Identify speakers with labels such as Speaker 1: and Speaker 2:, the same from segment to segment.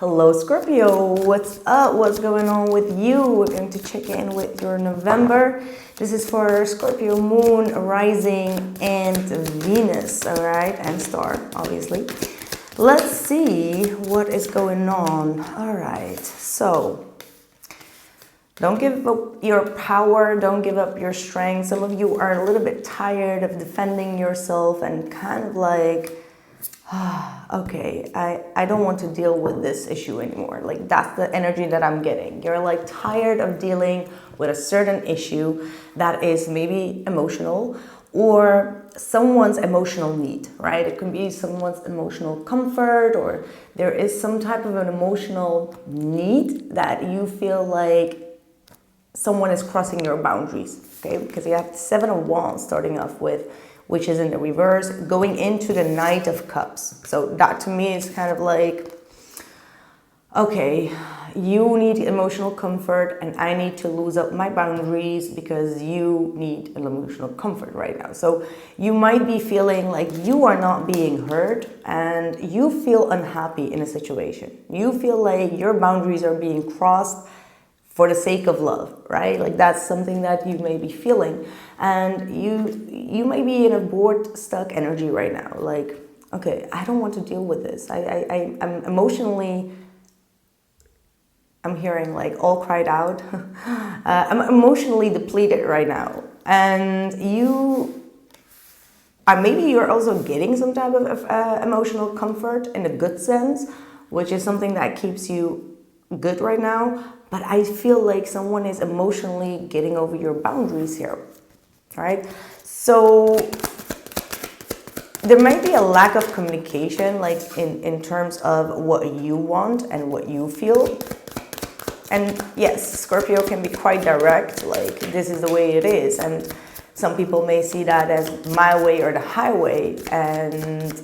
Speaker 1: Hello Scorpio, what's up? What's going on with you? We're going to check in with your November. This is for Scorpio moon, rising, and Venus, all right? And star, obviously. Let's see what is going on. All right, so don't give up your power, don't give up your strength. Some of you are a little bit tired of defending yourself and kind of like, okay, I don't want to deal with this issue anymore. Like, that's the energy that I'm getting. You're like tired of dealing with a certain issue that is maybe emotional or someone's emotional need, right? It can be someone's emotional comfort, or there is some type of an emotional need that you feel like someone is crossing your boundaries, okay? Because you have the Seven of Wands starting off with, which is in the reverse, going into the Knight of Cups. So that to me is kind of like, okay, you need emotional comfort and I need to lose up my boundaries because you need an emotional comfort right now. So you might be feeling like you are not being heard and you feel unhappy in a situation. You feel like your boundaries are being crossed for the sake of love, right? Like that's something that you may be feeling, and you may be in a bored, stuck energy right now. Like, okay, I don't want to deal with this. I'm emotionally, I'm hearing like all cried out. I'm emotionally depleted right now, and maybe you're also getting some type of emotional comfort in a good sense, which is something that keeps you good right now. But I feel like someone is emotionally getting over your boundaries here, right? So there might be a lack of communication, like in terms of what you want and what you feel. And yes, Scorpio can be quite direct, like this is the way it is. And some people may see that as my way or the highway, and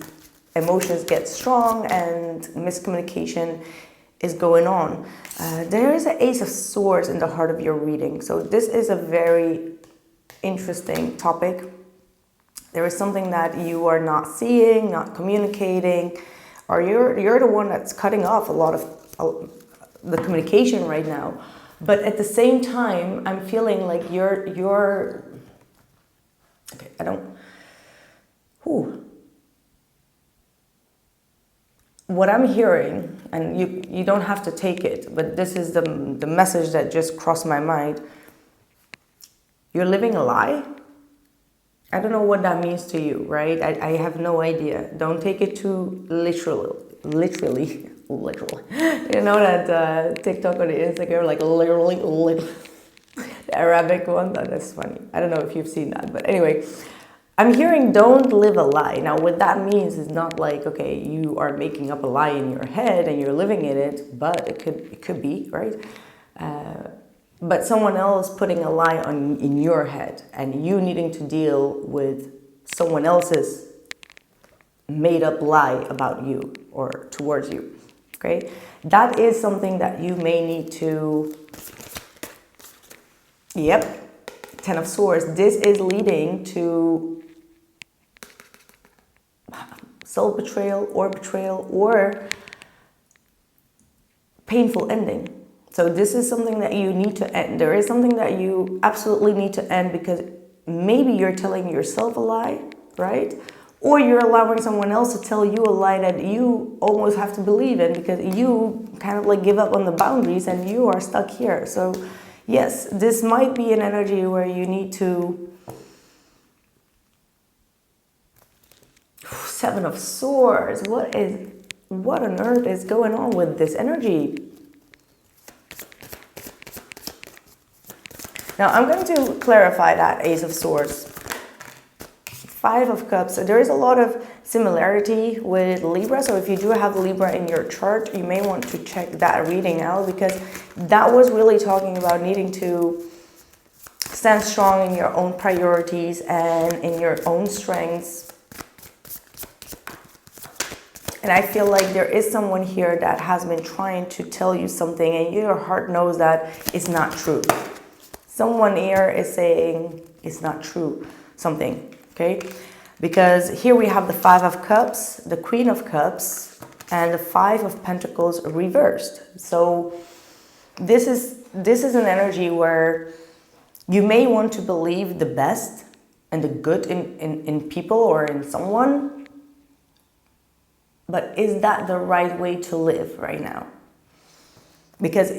Speaker 1: emotions get strong and miscommunication is going on. There is an Ace of Swords in the heart of your reading. So this is a very interesting topic. There is something that you are not seeing, not communicating, or you're the one that's cutting off a lot of the communication right now. But at the same time, I'm feeling like you're okay, what I'm hearing, and you don't have to take it, but this is the message that just crossed my mind. You're living a lie? I don't know what that means to you, right? I have no idea. Don't take it too literally. You know that TikTok or the Instagram, like literally. The Arabic one, that's funny. I don't know if you've seen that, but anyway. I'm hearing don't live a lie. Now, what that means is not like, okay, you are making up a lie in your head and you're living in it, but it could be, right? But someone else putting a lie in your head and you needing to deal with someone else's made up lie about you or towards you, okay? That is something that you may need to, yep, Ten of Swords. This is leading to self-betrayal or painful ending. So this is something that you need to end. There is something that you absolutely need to end because maybe you're telling yourself a lie, right? Or you're allowing someone else to tell you a lie that you almost have to believe in because you kind of like give up on the boundaries and you are stuck here. So yes, this might be an energy where you need to. Seven of Swords. What on earth is going on with this energy? Now I'm going to clarify that Ace of Swords. Five of Cups. There is a lot of similarity with Libra. So if you do have Libra in your chart, you may want to check that reading out because that was really talking about needing to stand strong in your own priorities and in your own strengths. And I feel like there is someone here that has been trying to tell you something and your heart knows that it's not true. Someone here is saying it's not true, something, okay? Because here we have the Five of Cups, the Queen of Cups, and the Five of Pentacles reversed. So this is an energy where you may want to believe the best and the good in people or in someone, but is that the right way to live right now? Because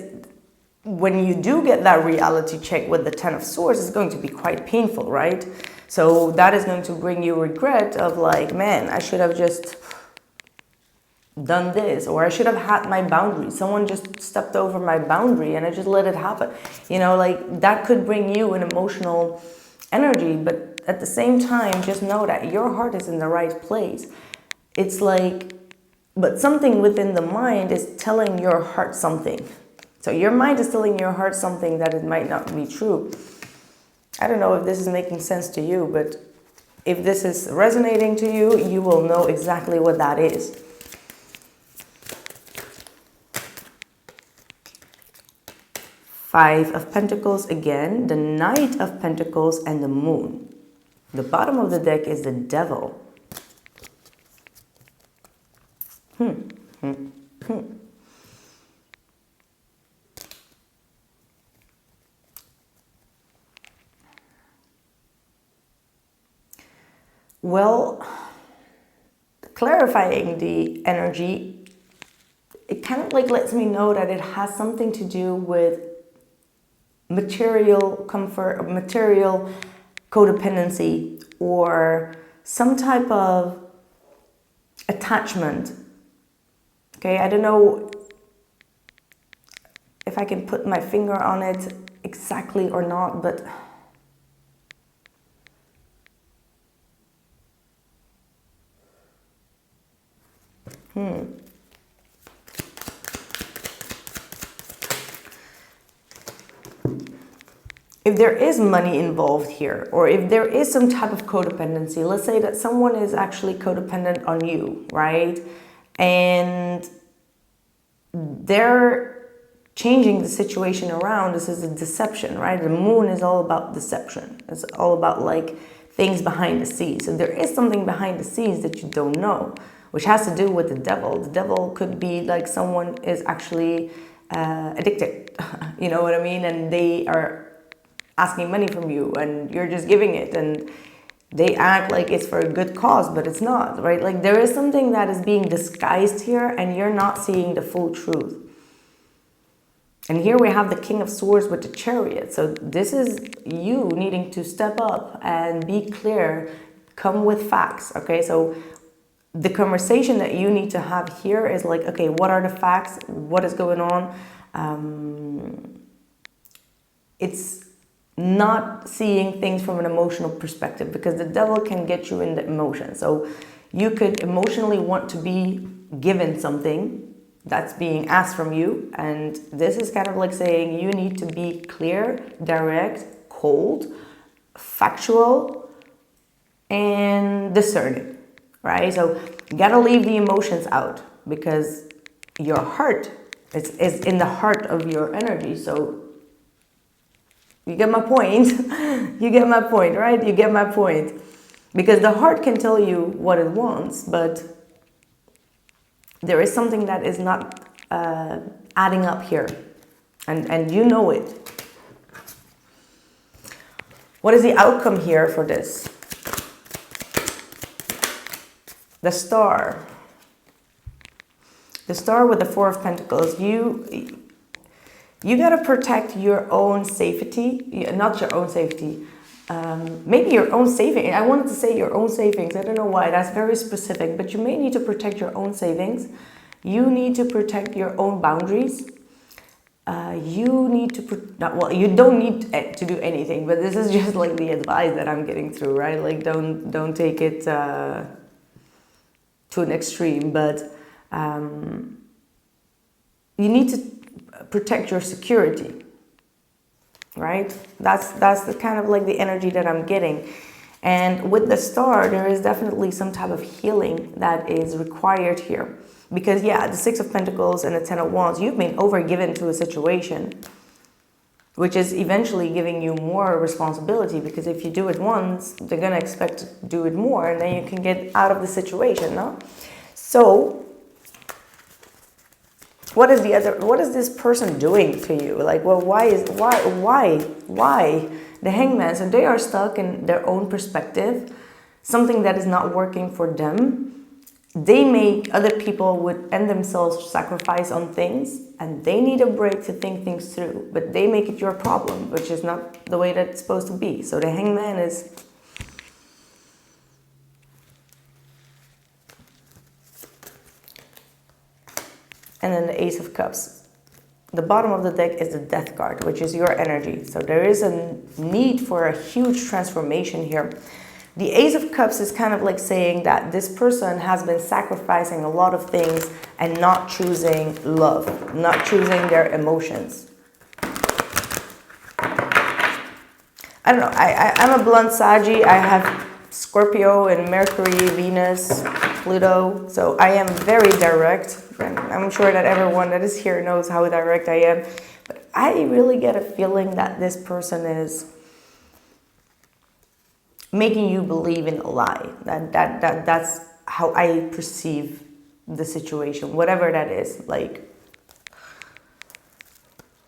Speaker 1: when you do get that reality check with the Ten of Swords, it's going to be quite painful, right? So that is going to bring you regret of like, man, I should have just done this, or I should have had my boundary. Someone just stepped over my boundary and I just let it happen. You know, like that could bring you an emotional energy, but at the same time, just know that your heart is in the right place. It's like, but something within the mind is telling your heart something. So your mind is telling your heart something that it might not be true. I don't know if this is making sense to you, but if this is resonating to you, you will know exactly what that is. Five of Pentacles again, the Knight of Pentacles, and the Moon. The bottom of the deck is the Devil. Well, clarifying the energy, it kind of like lets me know that it has something to do with material comfort, material codependency, or some type of attachment. Okay, I don't know if I can put my finger on it exactly or not, but if there is money involved here, or if there is some type of codependency, let's say that someone is actually codependent on you, right? And they're changing the situation around. This is a deception, right? The Moon is all about deception. It's all about like things behind the scenes. So there is something behind the scenes that you don't know, which has to do with the Devil. The Devil could be like someone is actually addicted, you know what I mean? And they are asking money from you and you're just giving it, and they act like it's for a good cause, but it's not, right? Like there is something that is being disguised here and you're not seeing the full truth. And here we have the King of Swords with the Chariot. So this is you needing to step up and be clear, come with facts, okay? So the conversation that you need to have here is like, okay, what are the facts? What is going on? It's not seeing things from an emotional perspective, because the Devil can get you in the emotion. So you could emotionally want to be given something that's being asked from you, and this is kind of like saying you need to be clear, direct, cold, factual, and discerning, right? So you gotta leave the emotions out, because your heart is in the heart of your energy. So you get my point. You get my point, right? You get my point. Because the heart can tell you what it wants, but there is something that is not adding up here. And you know it. What is the outcome here for this? The Star. The Star with the Four of Pentacles. You got to protect your own safety, not your own safety, maybe your own savings. I wanted to say your own savings. I don't know why, that's very specific, but you may need to protect your own savings. You need to protect your own boundaries. You need to, well, you don't need to do anything, but this is just like the advice that I'm getting through, right? Like don't take it to an extreme, but you need to protect your security, right? That's the kind of like the energy that I'm getting. And with the Star, there is definitely some type of healing that is required here. Because yeah, the Six of Pentacles and the Ten of Wands, you've been overgiven to a situation, which is eventually giving you more responsibility, because if you do it once, they're gonna expect to do it more, and then you can get out of the situation, no? So What is this person doing to you? Like, well, why? The Hangman, so they are stuck in their own perspective, something that is not working for them. They make other people and themselves sacrifice on things, and they need a break to think things through, but they make it your problem, which is not the way that it's supposed to be. So the Hangman is... And then the Ace of Cups. The bottom of the deck is the Death card, which is your energy. So there is a need for a huge transformation here. The Ace of Cups is kind of like saying that this person has been sacrificing a lot of things and not choosing love, not choosing their emotions. I don't know. I'm a blunt Saggy. I have Scorpio and Mercury, Venus, Pluto. So I am very direct. I'm sure that everyone that is here knows how direct I am. But I really get a feeling that this person is making you believe in a lie. That's how I perceive the situation, whatever that is. Like,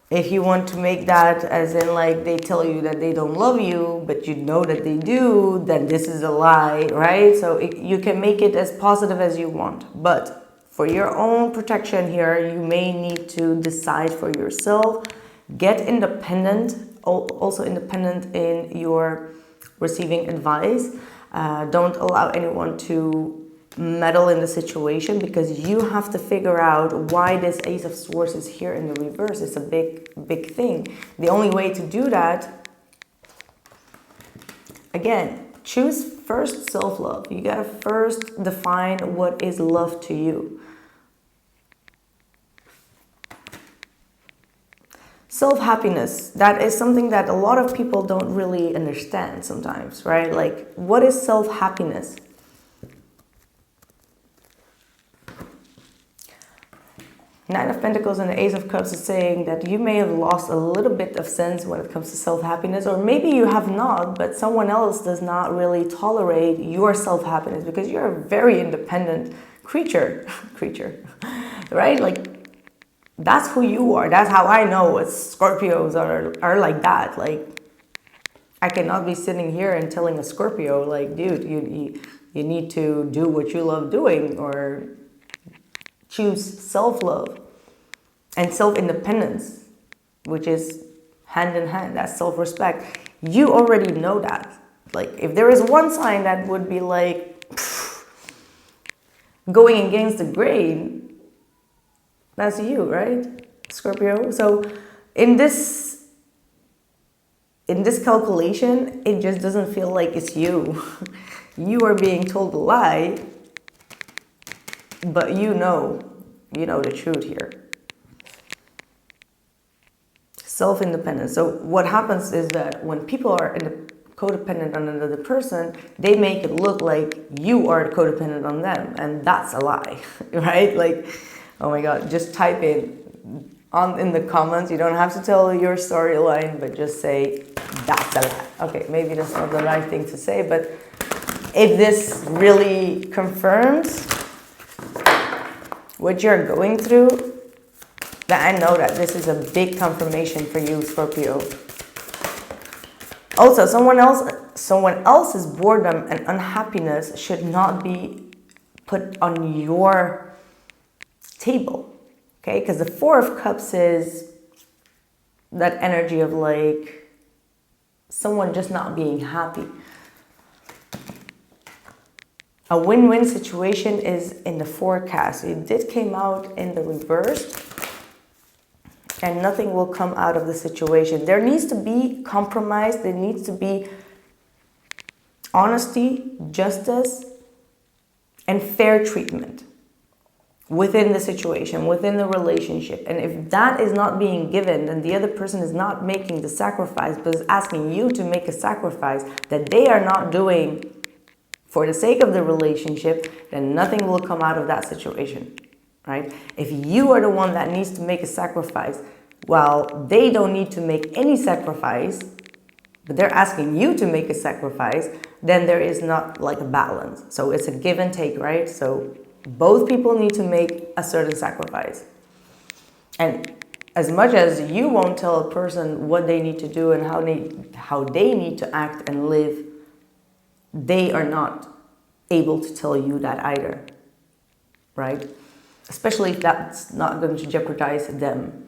Speaker 1: if you want to make that as in like they tell you that they don't love you, but you know that they do, then this is a lie, right? So you can make it as positive as you want. But for your own protection here, you may need to decide for yourself. Get independent, also independent in your receiving advice. Don't allow anyone to meddle in the situation, because you have to figure out why this Ace of Swords is here in the reverse. It's a big thing. The only way to do that, again, choose first self-love. You gotta first define what is love to you. Self-happiness, that is something that a lot of people don't really understand sometimes, right? Like, what is self-happiness? Nine of Pentacles and the Ace of Cups is saying that you may have lost a little bit of sense when it comes to self-happiness, or maybe you have not, but someone else does not really tolerate your self-happiness, because you're a very independent creature, right? Like, that's who you are. That's how I know Scorpios are like that. Like, I cannot be sitting here and telling a Scorpio, like, dude, you need to do what you love doing, or choose self-love and self-independence, which is hand in hand. That's self-respect. You already know that. Like, if there is one sign that would be like going against the grain, that's you, right, Scorpio? So in this calculation, it just doesn't feel like it's you. You are being told a lie, but you know the truth here. Self-independence. So what happens is that when people are codependent on another person, they make it look like you are codependent on them, and that's a lie, right? Like, oh my God, just type in the comments. You don't have to tell your storyline, but just say that's a lie. Okay, maybe that's not the right thing to say, but if this really confirms what you're going through, then I know that this is a big confirmation for you, Scorpio. Also, someone else's boredom and unhappiness should not be put on your table, okay? Because the Four of Cups is that energy of like someone just not being happy. A win-win situation is in the forecast. It did came out in the reverse, and nothing will come out of the situation. There needs to be compromise. There needs to be honesty, justice, and fair treatment within the situation, within the relationship. And if that is not being given, then the other person is not making the sacrifice, but is asking you to make a sacrifice that they are not doing for the sake of the relationship, then nothing will come out of that situation, right? If you are the one that needs to make a sacrifice, while they don't need to make any sacrifice, but they're asking you to make a sacrifice, then there is not like a balance. So it's a give and take, right? So both people need to make a certain sacrifice. And as much as you won't tell a person what they need to do and how they need to act and live, they are not able to tell you that either, right? Especially if that's not going to jeopardize them.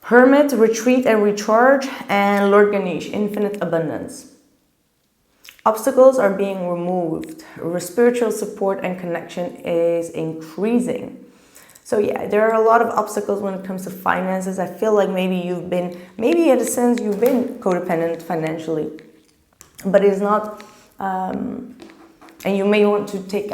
Speaker 1: Hermit, retreat and recharge, and Lord Ganesh, infinite abundance. Obstacles are being removed. Spiritual support and connection is increasing. So yeah, there are a lot of obstacles when it comes to finances. I feel like maybe in a sense you've been codependent financially, but it's not, and you may want to take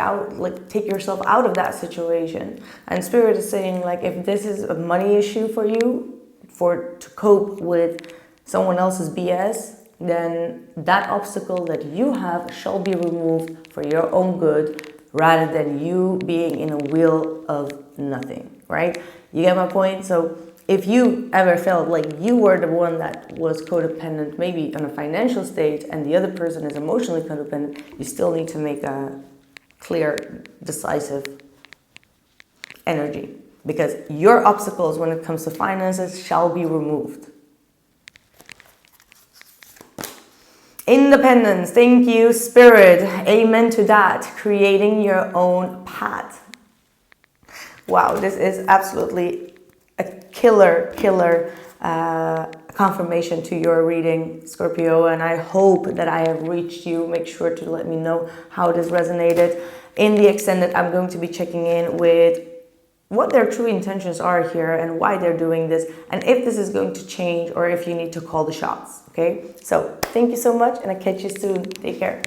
Speaker 1: yourself out of that situation. And Spirit is saying, like, if this is a money issue for you, to cope with someone else's BS, then that obstacle that you have shall be removed for your own good, rather than you being in a wheel of nothing, right? You get my point? So if you ever felt like you were the one that was codependent, maybe on a financial state, and the other person is emotionally codependent, you still need to make a clear, decisive energy, because your obstacles when it comes to finances shall be removed. Independence, thank you, Spirit. Amen to that. Creating your own path. Wow, this is absolutely a killer confirmation to your reading, Scorpio, and I hope that I have reached you. Make sure to let me know how this resonated. In the extended, I'm going to be checking in with what their true intentions are here and why they're doing this, and if this is going to change or if you need to call the shots. Okay, so thank you so much, and I'll catch you soon. Take care.